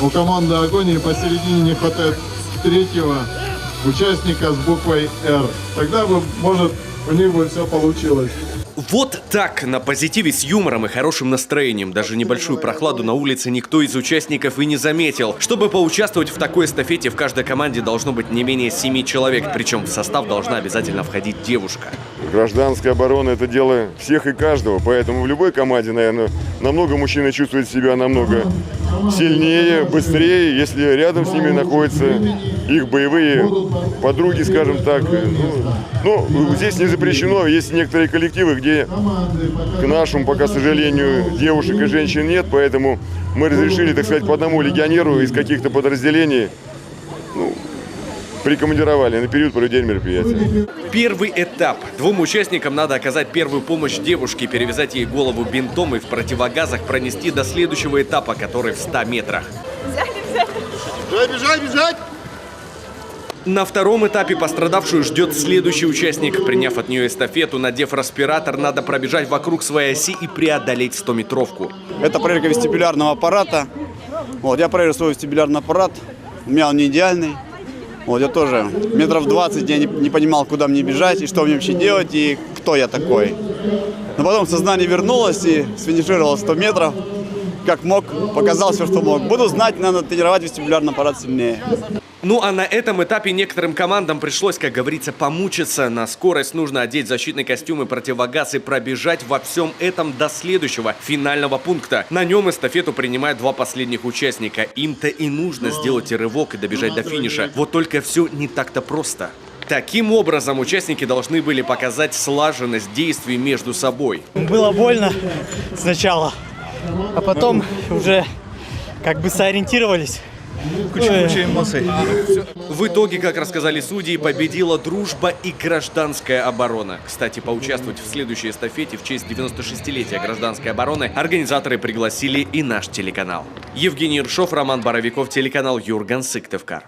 У команды «Огонь» посередине не хватает третьего участника с буквой «Р». Тогда бы, может, у них бы все получилось. Вот так, на позитиве с юмором и хорошим настроением. Даже небольшую прохладу на улице никто из участников и не заметил. Чтобы поучаствовать в такой эстафете, в каждой команде должно быть не менее 7 человек. Причем в состав должна обязательно входить девушка. Гражданская оборона – это дело всех и каждого. Поэтому в любой команде, наверное, намного мужчины чувствуют себя намного сильнее, быстрее, если рядом с ними находятся их боевые подруги, скажем так. Ну, здесь не запрещено. Есть некоторые коллективы, где к нашему, пока, к сожалению, девушек и женщин нет, поэтому мы разрешили, так сказать, по одному легионеру из каких-то подразделений, прикомандировали на период проведения мероприятия. Первый этап. 2 участникам надо оказать первую помощь девушке, перевязать ей голову бинтом и в противогазах пронести до следующего этапа, который в 100 метрах. Бежать, бежать! На втором этапе пострадавшую ждет следующий участник. Приняв от нее эстафету, надев респиратор, надо пробежать вокруг своей оси и преодолеть 100-метровку. Это проверка вестибулярного аппарата. Я проверил свой вестибулярный аппарат. У меня он не идеальный. Я тоже метров 20 я не понимал, куда мне бежать, и что мне вообще делать, и кто я такой. Но потом сознание вернулось и сфинишировал 100 метров. Как мог, показал все, что мог. Буду знать, надо тренировать вестибулярный аппарат сильнее. Ну а на этом этапе некоторым командам пришлось, как говорится, помучиться. На скорость нужно одеть защитный костюм и противогаз и пробежать во всем этом до следующего, финального пункта. На нем эстафету принимают 2 последних участника. Им-то и нужно сделать рывок и добежать до финиша. Вот только все не так-то просто. Таким образом, участники должны были показать слаженность действий между собой. Было больно сначала, а потом уже как бы сориентировались. Куча эмоций. В итоге, как рассказали судьи, победила дружба и гражданская оборона. Кстати, поучаствовать в следующей эстафете в честь 96-летия гражданской обороны организаторы пригласили и наш телеканал. Евгений Ершов, Роман Боровиков, телеканал Юрган Сыктывкар.